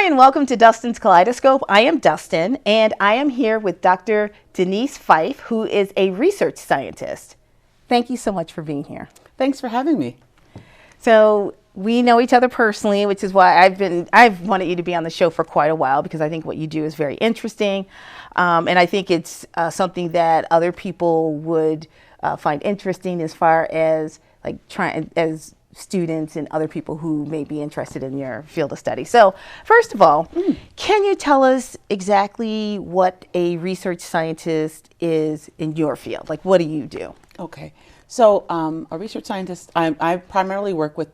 and welcome to Dustin's Kaleidoscope. I am Dustin, and I am here with Dr. Denise Fyffe, who is a research scientist. Thank you so much for being here. Thanks for having me. So we know each other personally, which is why I've wanted you to be on the show for quite a while, because I think what you do is very interesting, and I think it's something that other people would find interesting as far as as students and other people who may be interested in your field of study. So first of all, can you tell us exactly what a research scientist is in your field? Like, what do you do? Okay. So a research scientist, I primarily work with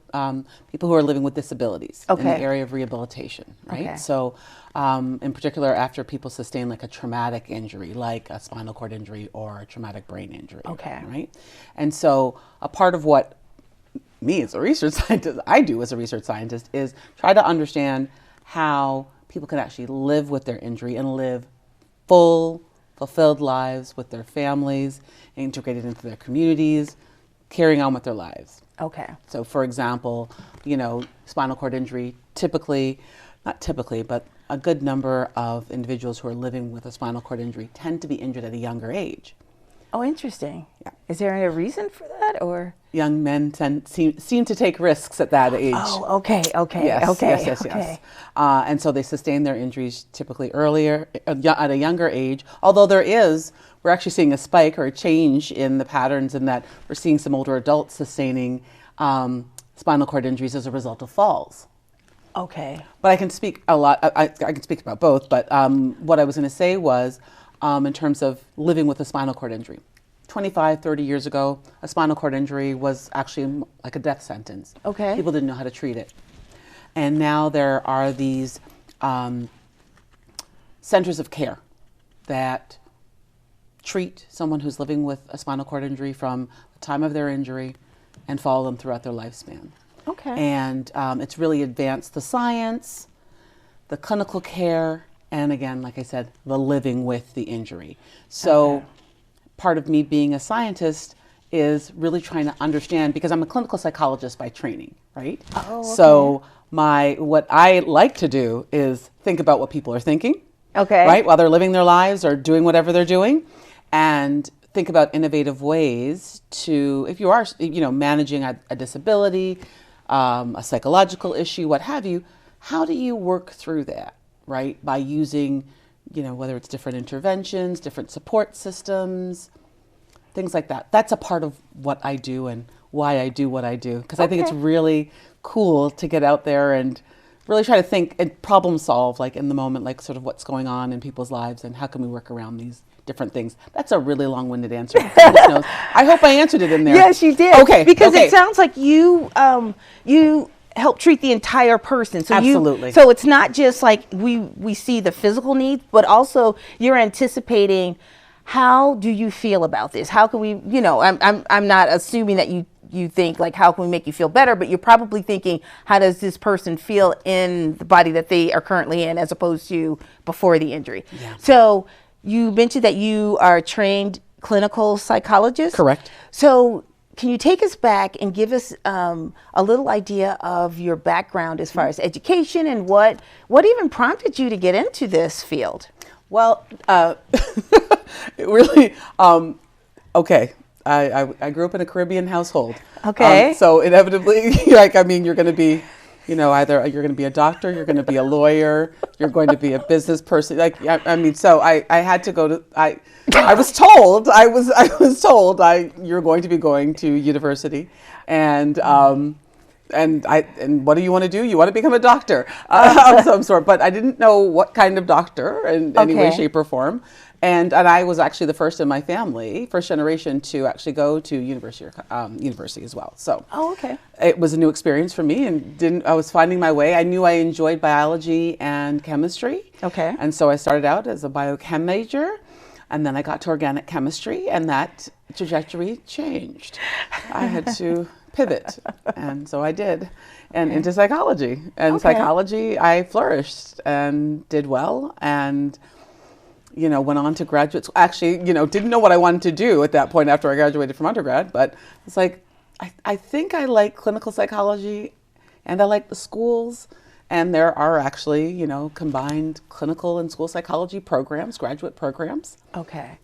people who are living with disabilities in the area of rehabilitation, right? Okay. So in particular, after people sustain like a traumatic injury, like a spinal cord injury or a traumatic brain injury, right? And so a part of what me as a research scientist, I do as a research scientist, is try to understand how people can actually live with their injury and live full, fulfilled lives with their families, integrated into their communities, carrying on with their lives. Okay. So for example, you know, spinal cord injury, not typically, but a good number of individuals who are living with a spinal cord injury tend to be injured at a younger age. Oh, interesting. Yeah. Is there a reason for that, or? Young men seem to take risks at that age. Oh, okay. Yes. And so they sustain their injuries typically earlier, at a younger age, although we're actually seeing a spike or a change in the patterns in that we're seeing some older adults sustaining spinal cord injuries as a result of falls. Okay. But I can speak a lot, I can speak about both, but what I was going to say was, in terms of living with a spinal cord injury. 25, 30 years ago, a spinal cord injury was actually like a death sentence. Okay. People didn't know how to treat it. And now there are these centers of care that treat someone who's living with a spinal cord injury from the time of their injury and follow them throughout their lifespan. Okay. And it's really advanced the science, the clinical care, and again, like I said, the living with the injury. So part of me being a scientist is really trying to understand, because I'm a clinical psychologist by training, right? Oh, okay. So what I like to do is think about what people are thinking, right, while they're living their lives or doing whatever they're doing, and think about innovative ways to, if you are, managing a disability, a psychological issue, what have you, how do you work through that? Right, by using, whether it's different interventions, different support systems, things like that. That's a part of what I do and why I do what I do, because I think it's really cool to get out there and really try to think and problem solve, like in the moment, like sort of what's going on in people's lives and how can we work around these different things. That's a really long-winded answer. I hope I answered it in there. Yes, you did. Okay. Because it sounds like you help treat the entire person. So absolutely. So it's not just like we see the physical needs, but also you're anticipating, how do you feel about this? How can we, I'm not assuming that you think like, how can we make you feel better? But you're probably thinking, how does this person feel in the body that they are currently in, as opposed to before the injury? Yeah. So you mentioned that you are a trained clinical psychologist. Correct. So can you take us back and give us a little idea of your background as far as education, and what even prompted you to get into this field? Well, it really, I grew up in a Caribbean household. Okay. So inevitably, you're going to be, either you're going to be a doctor, you're going to be a lawyer, you're going to be a business person. So I had to go to, I was told you're going to be going to university, and what do you want to do? You want to become a doctor of some sort, but I didn't know what kind of doctor in any way, shape, or form. And I was actually the first in my family, first generation, to actually go to university as well. So it was a new experience for me, and I was finding my way. I knew I enjoyed biology and chemistry. Okay. And so I started out as a biochem major, and then I got to organic chemistry, and that trajectory changed. I had to pivot, and so I did, and into psychology. And psychology, I flourished and did well, and went on to graduate school. Actually, didn't know what I wanted to do at that point after I graduated from undergrad, but it's like, I think I like clinical psychology, and I like the schools, And there are actually, combined clinical and school psychology programs, graduate programs. Okay.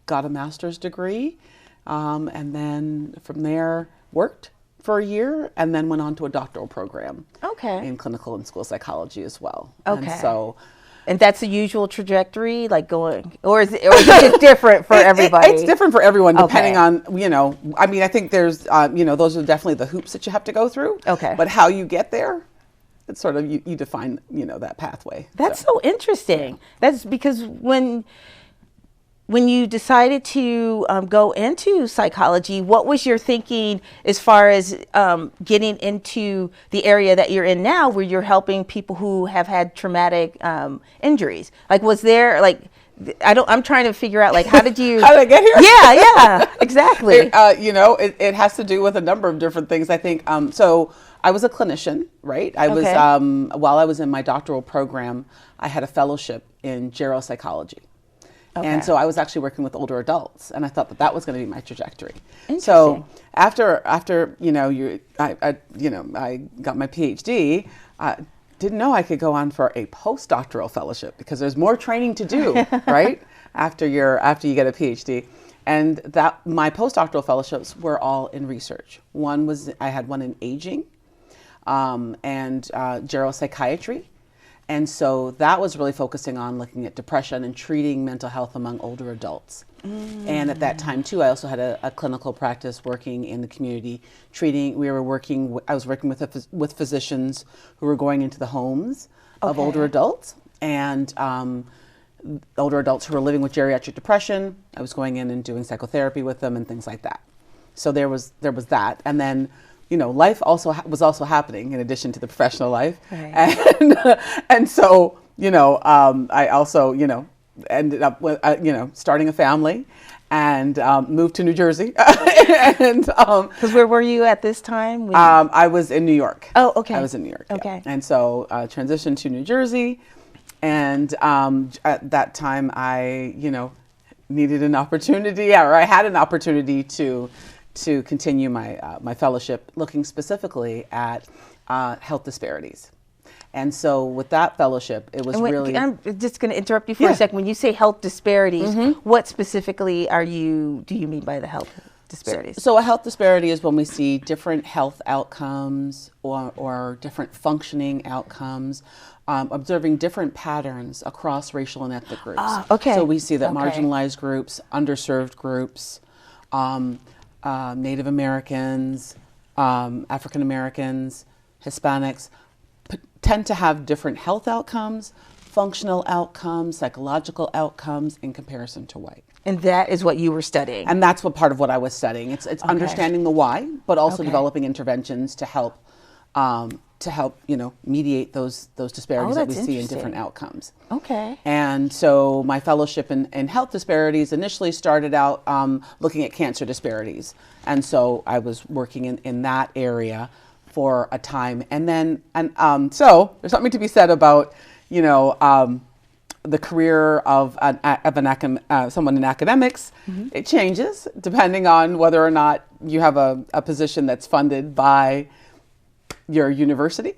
Got a master's degree, and then from there worked for a year, and then went on to a doctoral program. Okay. In clinical and school psychology as well. Okay. And that's the usual trajectory, like going, or is it just different for everybody? It's different for everyone, depending on, I think there's, those are definitely the hoops that you have to go through. Okay. But how you get there, it's sort of, you define, that pathway. That's so interesting. Yeah. That's because when you decided to go into psychology, what was your thinking as far as getting into the area that you're in now, where you're helping people who have had traumatic injuries? Like, was there I'm trying to figure out, how did you? How did I get here? Yeah, exactly. It has to do with a number of different things. I think so. I was a clinician, right? I was while I was in my doctoral program, I had a fellowship in geropsychology. Okay. And so I was actually working with older adults, and I thought that was going to be my trajectory. So after I got my PhD, didn't know I could go on for a postdoctoral fellowship because there's more training to do, right? After you get a PhD. And that my postdoctoral fellowships were all in research. I had one in aging, and geropsychiatry. And so that was really focusing on looking at depression and treating mental health among older adults. And at that time too, I also had a clinical practice working in the community, I was working with physicians who were going into the homes of older adults, and older adults who were living with geriatric depression. I was going in and doing psychotherapy with them and things like that. So there was that. And then life was also happening in addition to the professional life. Right. And so, I also, ended up with, starting a family and moved to New Jersey. Because where were you at this time? I was in New York. Oh, okay. I was in New York. Okay. Yeah. And so transitioned to New Jersey. And at that time, I, needed an opportunity, or I had an opportunity to continue my fellowship, looking specifically at health disparities. And so with that fellowship, it was really... I'm just going to interrupt you for a second. When you say health disparities, what specifically do you mean by the health disparities? So a health disparity is when we see different health outcomes or different functioning outcomes, observing different patterns across racial and ethnic groups. Okay. So we see that marginalized groups, underserved groups, Native Americans, African Americans, Hispanics tend to have different health outcomes, functional outcomes, psychological outcomes in comparison to white. And that is what you were studying. And that's what part of what I was studying. It's understanding the why, but also developing interventions to help mediate those disparities that we see in different outcomes. Okay. And so my fellowship in health disparities initially started out looking at cancer disparities. And so I was working in that area for a time. And then, so there's something to be said about, the career of someone in academics. It changes depending on whether or not you have a position that's funded by your university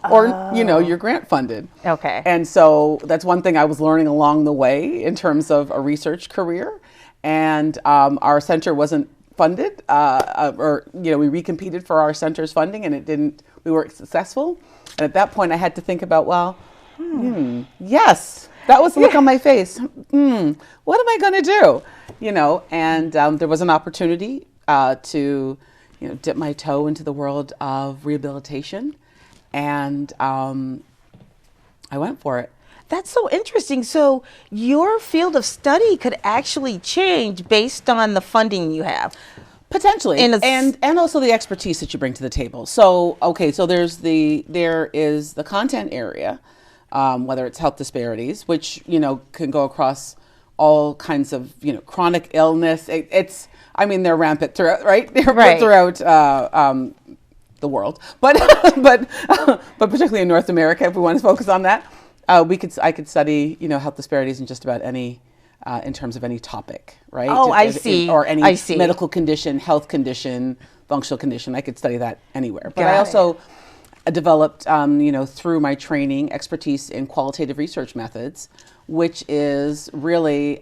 or you're grant funded. Okay. And so that's one thing I was learning along the way in terms of a research career. And our center wasn't funded, we recompeted for our center's funding, and we weren't successful. And at that point I had to think about, yes, that was the look on my face. What am I going to do? And there was an opportunity to dip my toe into the world of rehabilitation, and I went for it. That's so interesting. So your field of study could actually change based on the funding you have. Potentially, and also the expertise that you bring to the table. So so there is the content area, whether it's health disparities, which can go across all kinds of chronic illness. They're rampant throughout, right? They're throughout the world, but particularly in North America, if we want to focus on that, I could study health disparities in just about any. In terms of any topic, right? Oh, I see. Or any medical condition, health condition, functional condition. I could study that anywhere. But I also developed, through my training, expertise in qualitative research methods, which is really,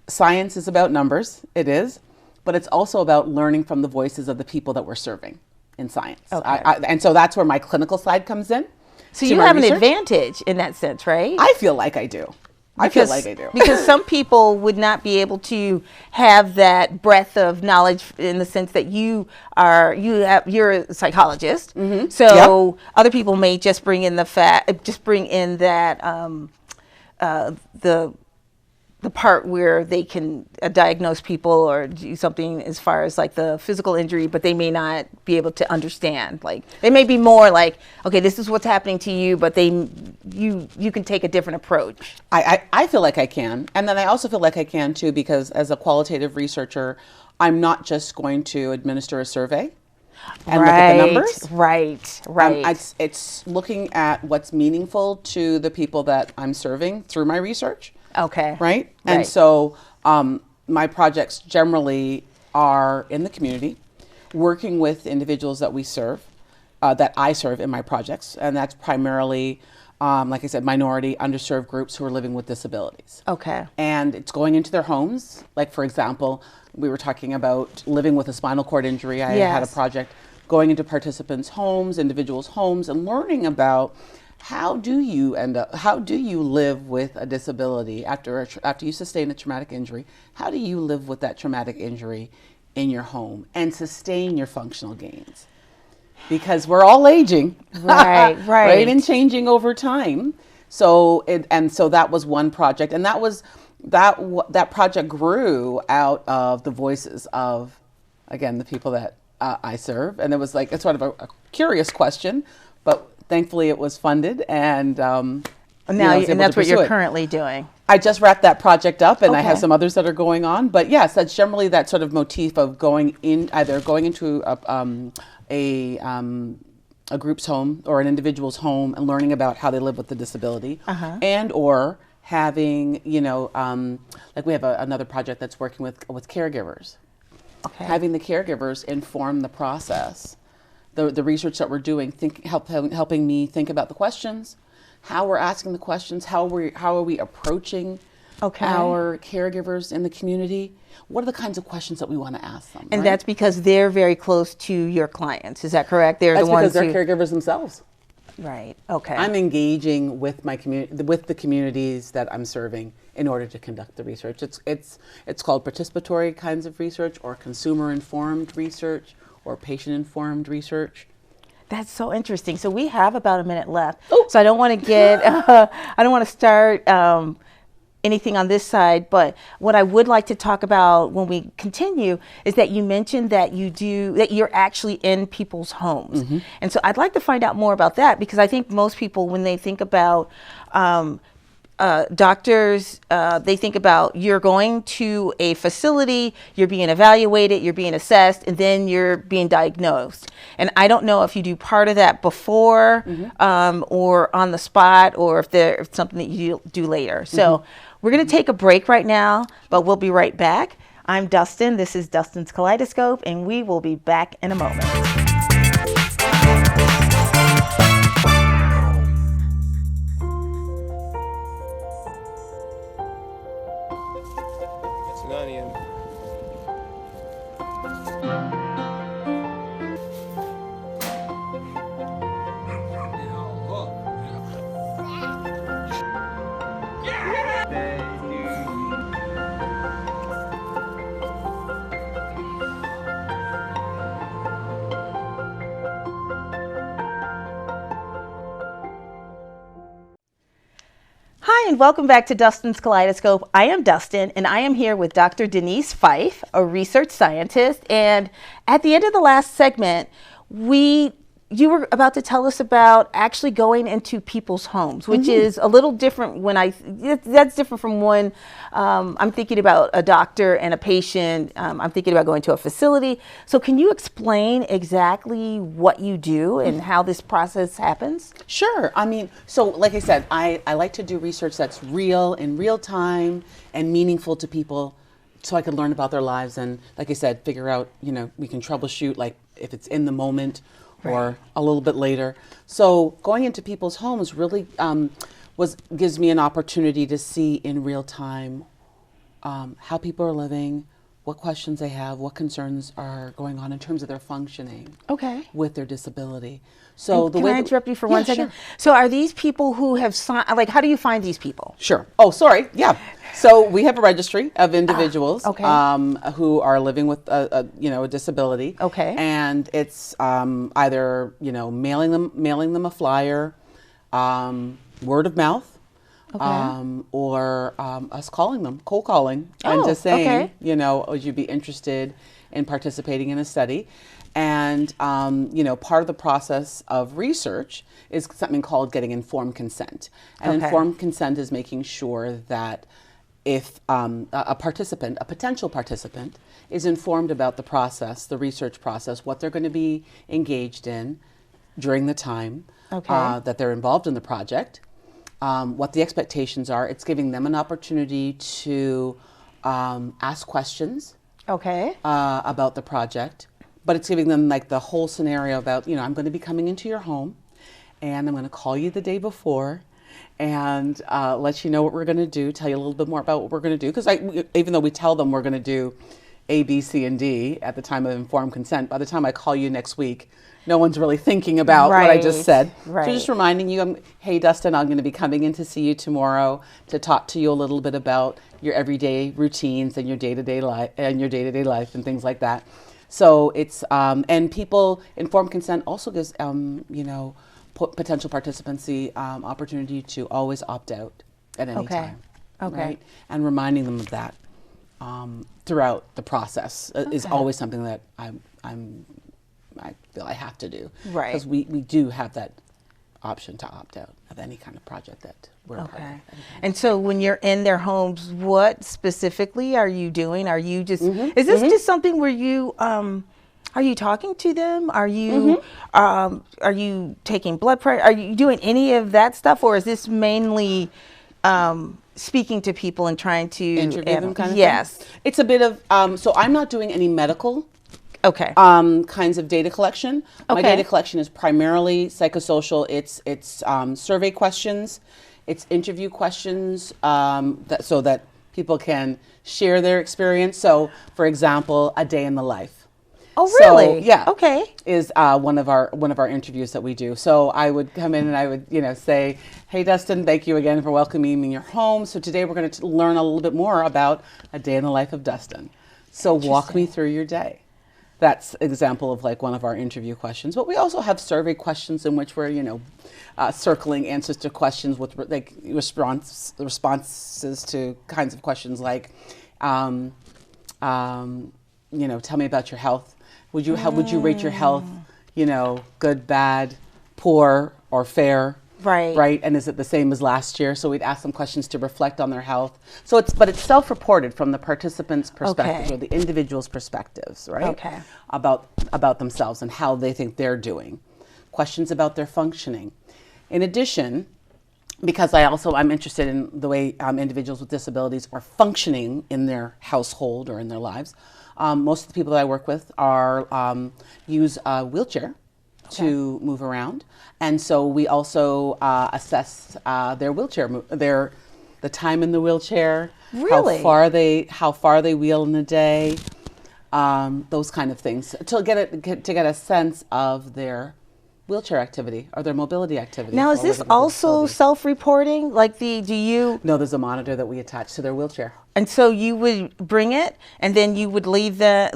science is about numbers, it is, but it's also about learning from the voices of the people that we're serving in science. Okay. And so that's where my clinical side comes in. So you have an advantage in that sense, right? I feel like I do. Because some people would not be able to have that breadth of knowledge in the sense that you're a psychologist. Mm-hmm. So other people may just bring in the part where they can diagnose people or do something as far as like the physical injury, but they may not be able to understand. Like they may be more like, okay, this is what's happening to you, but you can take a different approach. I feel like I can. And then I also feel like I can too, because as a qualitative researcher, I'm not just going to administer a survey and look at the numbers. Right. It's looking at what's meaningful to the people that I'm serving through my research. Okay. Right? And so my projects generally are in the community, working with individuals that we serve, that I serve in my projects. And that's primarily, like I said, minority, underserved groups who are living with disabilities. Okay. And it's going into their homes. Like, for example, we were talking about living with a spinal cord injury. I had a project going into participants' homes, individuals' homes, and learning about how do you live with a disability after you sustain a traumatic injury? How do you live with that traumatic injury in your home and sustain your functional gains? Because we're all aging, right, and changing over time. So that was one project, and that project grew out of the voices of, again, the people that I serve, and it was like it's sort of a curious question, but thankfully it was funded, and that's what you're currently doing. I just wrapped that project up, and I have some others that are going on. But yes, that's generally that sort of motif of either going into a group's home or an individual's home and learning about how they live with the disability, and or having like we have another project that's working with caregivers, having the caregivers inform the process. The research that we're doing, helping me think about the questions, how we're asking the questions, how are we approaching our caregivers in the community? What are the kinds of questions that we want to ask them? And that's because they're very close to your clients. Is that correct? That's the ones because they're caregivers themselves. Right. Okay. I'm engaging with my community, with the communities that I'm serving, in order to conduct the research. It's called participatory kinds of research, or consumer informed research, or patient-informed research. That's so interesting. So we have about a minute left. So I don't want to start anything on this side, but what I would like to talk about when we continue is that you mentioned that you're actually in people's homes. Mm-hmm. And so I'd like to find out more about that, because I think most people, when they think about doctors, they think about you're going to a facility, you're being evaluated, you're being assessed, and then you're being diagnosed. And I don't know if you do part of that before, or on the spot, or if it's something that you do later. So we're going to take a break right now, but we'll be right back. I'm Dustin. This is Dustin's Kaleidoscope, and we will be back in a moment. Hi, and welcome back to Dustin's Kaleidoscope. I am Dustin, and I am here with Dr. Denise Fyffe, a research scientist. And at the end of the last segment, you were about to tell us about actually going into people's homes, which is a little different. That's different from when I'm thinking about a doctor and a patient. I'm thinking about going to a facility. So can you explain exactly what you do and how this process happens? Sure. I mean, so like I said, I like to do research that's real, in real time, and meaningful to people, so I can learn about their lives. And like I said, figure out, we can troubleshoot, like if it's in the moment, or a little bit later. So going into people's homes really gives me an opportunity to see in real time how people are living, what questions they have, what concerns are going on in terms of their functioning with their disability. So can I interrupt you for 1 second? Sure. So are these people who have signed, like, how do you find these people? Sure. Oh, sorry. Yeah. So we have a registry of individuals who are living with a disability. Okay. And it's either mailing them a flyer, word of mouth, or us calling them, cold calling, and just saying, would you be interested in participating in a study? And part of the process of research is something called getting informed consent. And informed consent is making sure that if a potential participant, is informed about the process, the research process, what they're going to be engaged in during the time that they're involved in the project, what the expectations are. It's giving them an opportunity to ask questions about the project, but it's giving them like the whole scenario about, I'm going to be coming into your home and I'm going to call you the day before and let you know what we're going to do, tell you a little bit more about what we're going to do. Because even though we tell them we're going to do A, B, C, and D at the time of informed consent, by the time I call you next week, no one's really thinking about what I just said. So just reminding you, hey, Dustin, I'm going to be coming in to see you tomorrow to talk to you a little bit about your everyday routines and your day-to-day life and things like that. So it's, and people, informed consent also gives, potential participants the opportunity to always opt out at any time. Right? And reminding them of that throughout the process is always something that I feel I have to do. Right. Because we do have that option to opt out of any kind of project that we're a part of. And so when you're in their homes, what specifically are you doing? Are you just, is this just something where you, are you talking to them? Are you taking blood pressure? Are you doing any of that stuff? Or is this mainly speaking to people and trying to interview them kind of thing? It's a bit of, so I'm not doing any medical kinds of data collection. My data collection is primarily psychosocial. It's survey questions, it's interview questions so that people can share their experience. So, for example, a day in the life. Oh, really? So, yeah. Okay. Is one of our interviews that we do. So I would come in and I would say, hey, Dustin, thank you again for welcoming me in your home. So today we're going to learn a little bit more about a day in the life of Dustin. So walk me through your day. That's an example of like one of our interview questions. But we also have survey questions in which we're, circling answers to questions with like responses to kinds of questions like, tell me about your health. How would you rate your health? Good, bad, poor, or fair? Right. And is it the same as last year? So we'd ask them questions to reflect on their health. So it's self-reported from the participant's perspective or the individual's perspectives, right? About themselves and how they think they're doing. Questions about their functioning. In addition, because I'm interested in the way individuals with disabilities are functioning in their household or in their lives. Most of the people that I work with use a wheelchair to move around, and so we also assess their wheelchair, the time in the wheelchair, how far they wheel in a day, those kind of things, to get a sense of their wheelchair activity or their mobility activity. Now, is this also self-reporting? Like No, there's a monitor that we attach to their wheelchair. And so you would bring it, and then you would leave that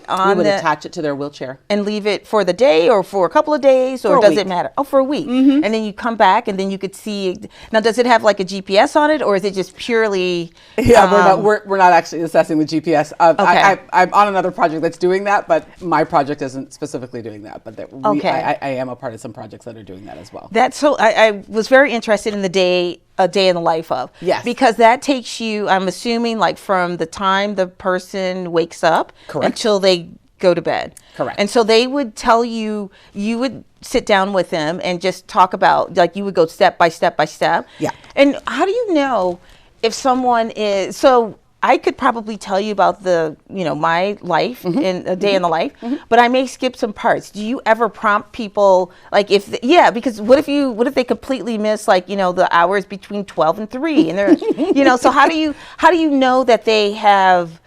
on. We would attach it to their wheelchair and leave it for the day, or for a couple of days, or does it matter? Oh, for a week, and then you come back, and then you could see. Now, does it have like a GPS on it, or is it just purely? Yeah, we're not actually assessing the GPS. I'm on another project that's doing that, but my project isn't specifically doing that. But I am a part of some projects that are doing that as well. That's so. I was very interested in a day in the life of. Yes. Because that takes you, I'm assuming, like from the time the person wakes up until they go to bed. Correct. And so they would tell you would sit down with them and just talk about, like you would go step by step by step. Yeah. And how do you know if someone is, so I could probably tell you about my life in a day in the life, but I may skip some parts. Do you ever prompt people like because what if they completely miss the hours between 12 and 3 and they're so how do you know that they have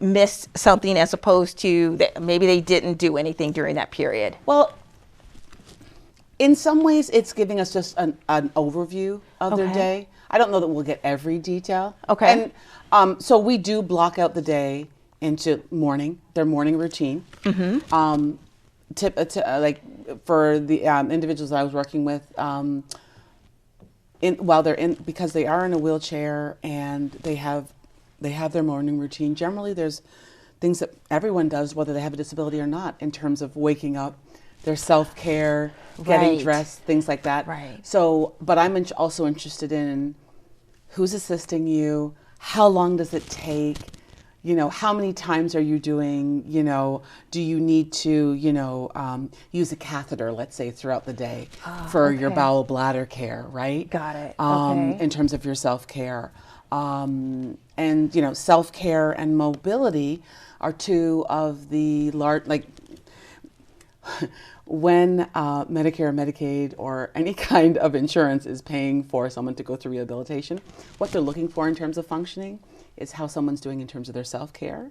missed something as opposed to that maybe they didn't do anything during that period? Well, in some ways, it's giving us just an overview of their day. I don't know that we'll get every detail. Okay. And so we do block out the day into their morning routine. Like for the individuals I was working with, because they are in a wheelchair and they have their morning routine. Generally, there's things that everyone does, whether they have a disability or not, in terms of waking up, their self-care, getting dressed, things like that. Right. So, but I'm also interested in who's assisting you, how long does it take, how many times are you doing, do you need to, use a catheter, let's say, throughout the day for your bowel bladder care, right? Got it. In terms of your self-care. And, self-care and mobility are two of the large, when Medicare, Medicaid, or any kind of insurance is paying for someone to go through rehabilitation, what they're looking for in terms of functioning is how someone's doing in terms of their self-care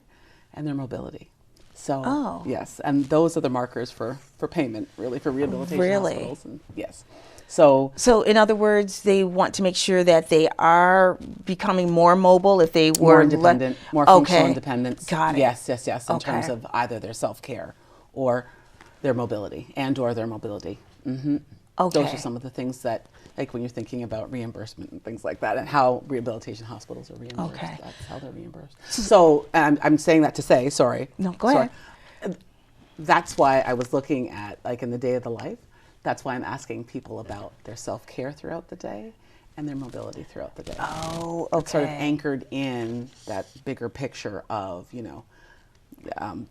and their mobility. So, yes, and those are the markers for payment, really, for rehabilitation hospitals. And, yes. So in other words, they want to make sure that they are becoming more mobile if they were more independent, more functional independence. Got it. Yes, in terms of either their self-care or their mobility or their mobility. Okay. Those are some of the things that, like when you're thinking about reimbursement and things like that, and how rehabilitation hospitals are reimbursed. Okay. That's how they're reimbursed. So I'm saying that to say, sorry. No, go ahead. That's why I was looking at, in the day of the life, that's why I'm asking people about their self-care throughout the day and their mobility throughout the day. Oh, okay. It's sort of anchored in that bigger picture of,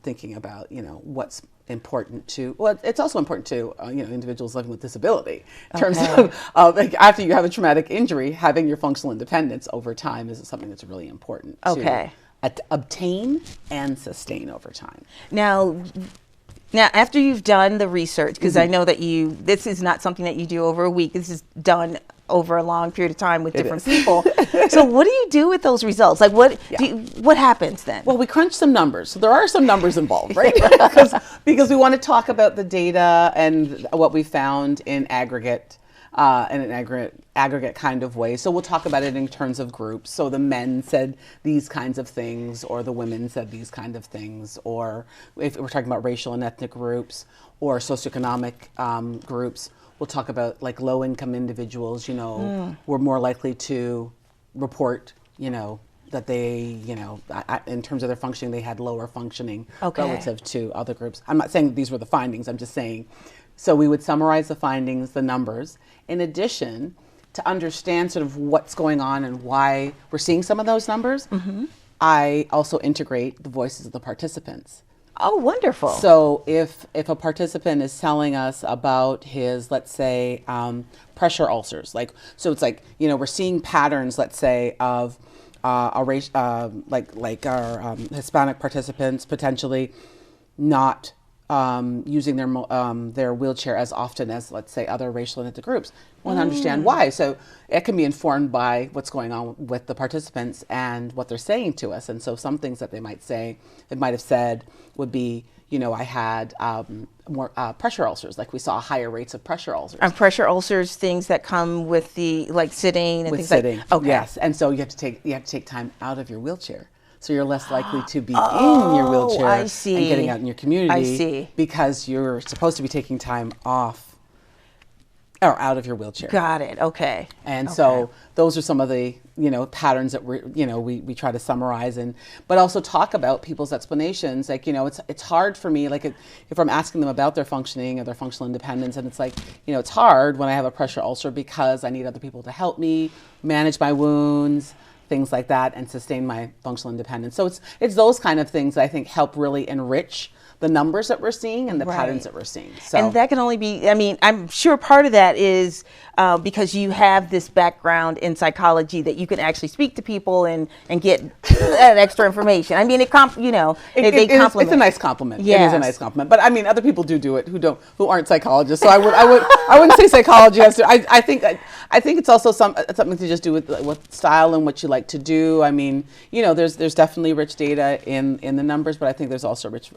thinking about, what's important to, it's also important to, individuals living with disability in terms of after you have a traumatic injury, having your functional independence over time is something that's really important to obtain and sustain over time. Now, after you've done the research, because I know that this is not something that you do over a week, this is done over a long period of time with different people. So what do you do with those results? What happens then? Well, we crunch some numbers. So there are some numbers involved, right? because we want to talk about the data and what we found in aggregate, in an aggregate kind of way. So we'll talk about it in terms of groups. So the men said these kinds of things, or the women said these kind of things, or if we're talking about racial and ethnic groups or socioeconomic groups, we'll talk about low-income individuals, were more likely to report, that they, in terms of their functioning, they had lower functioning relative to other groups. I'm not saying that these were the findings, I'm just saying. So we would summarize the findings, the numbers, in addition to understand sort of what's going on and why we're seeing some of those numbers. I also integrate the voices of the participants. Oh, wonderful. So if a participant is telling us about his, let's say, pressure ulcers, so it's we're seeing patterns, let's say, of a race, our Hispanic participants potentially not using their wheelchair as often as, let's say, other racial and ethnic groups. We want to understand why. So it can be informed by what's going on with the participants and what they're saying to us. And so some things that they might have said would be, I had more pressure ulcers. We saw higher rates of pressure ulcers. And pressure ulcers, things that come with the sitting and with things sitting. Okay. Yes, and so you have to take time out of your wheelchair. So you're less likely to be in your wheelchair and getting out in your community because you're supposed to be taking time off or out of your wheelchair. Got it. Okay. And so those are some of the, patterns that we try to summarize but also talk about people's explanations. It's hard for me, if I'm asking them about their functioning or their functional independence, and it's it's hard when I have a pressure ulcer because I need other people to help me manage my wounds, things like that, and sustain my functional independence. So it's those kind of things that I think help really enrich the numbers that we're seeing and the patterns that we're seeing. So. And that can only be, I mean, I'm sure part of that is because you have this background in psychology that you can actually speak to people and get that extra information. I mean, they compliment. It's a nice compliment. Yes. It is a nice compliment. But I mean, other people do it who aren't psychologists. So I wouldn't say psychology has to. I think it's also something to just do with style and what you like to do. I mean, there's definitely rich data in the numbers, but I think there's also rich,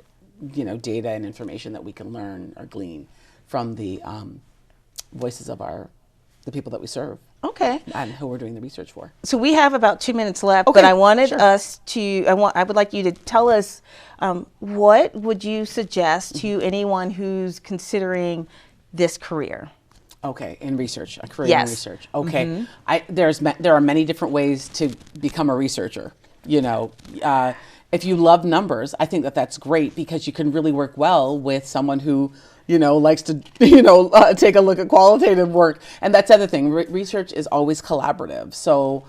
data and information that we can learn or glean from the voices of the people that we serve. Okay. And who we're doing the research for. So we have about 2 minutes left, but I wanted us to, I would like you to tell us what would you suggest to anyone who's considering this career? Okay, in research, a career in research. Okay, there are many different ways to become a researcher. If you love numbers, I think that's great because you can really work well with someone who, likes to, take a look at qualitative work. And that's the other thing. Research is always collaborative. So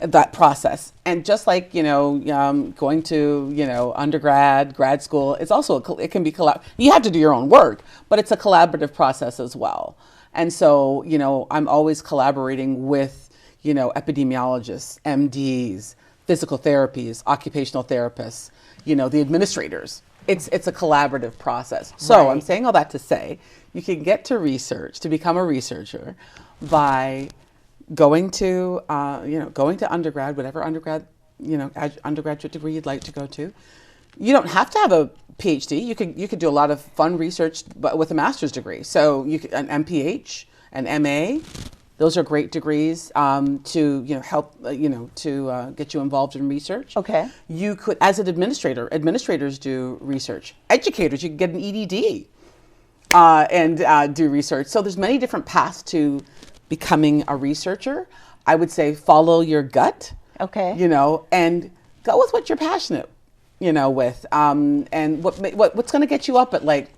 that process, and just like going to undergrad, grad school, it's also it can be you have to do your own work, but it's a collaborative process as well. And so I'm always collaborating with epidemiologists, MDs, physical therapies, occupational therapists, the administrators. It's a collaborative process. So I'm saying all that to say, you can get to research, to become a researcher, by going to undergrad, whatever undergraduate degree you'd like to go to. You don't have to have a PhD. You could do a lot of fun research, but with a master's degree. So you could, an MPH, an MA. Those are great degrees to help to get you involved in research. Okay. You could, as an administrator, administrators do research. Educators, you can get an EDD and do research. So there's many different paths to becoming a researcher. I would say follow your gut. Okay. And go with what you're passionate, with, and what's going to get you up at like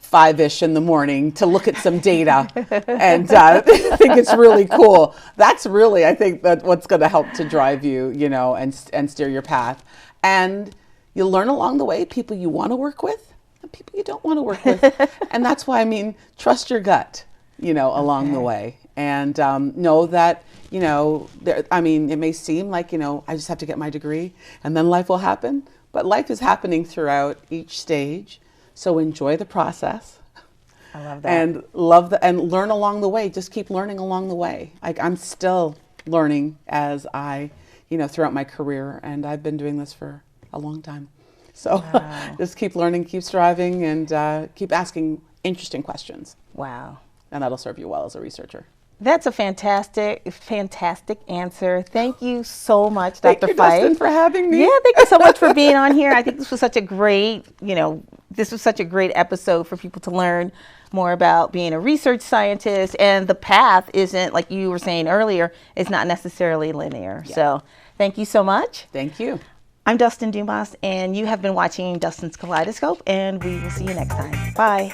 5-ish in the morning to look at some data and I think it's really cool. That's really, I think, that what's going to help to drive you, and steer your path. And you'll learn along the way people you want to work with and people you don't want to work with. And that's why, trust your gut, along the way. And know that, it may seem like, I just have to get my degree and then life will happen. But life is happening throughout each stage. So enjoy the process. I love that. And learn along the way. Just keep learning along the way. I'm still learning as I, throughout my career, and I've been doing this for a long time. So just keep learning, keep striving, and keep asking interesting questions. Wow. And that'll serve you well as a researcher. That's a fantastic answer. Thank you so much, Dr. Fyffe. Thank you, Dustin, for having me. Yeah, thank you so much for being on here. I think this was such a great, episode for people to learn more about being a research scientist. And the path isn't, like you were saying earlier, it's not necessarily linear. Yeah. So thank you so much. Thank you. I'm Dustin Dumas, and you have been watching Dustin's Kaleidoscope, and we will see you next time. Bye.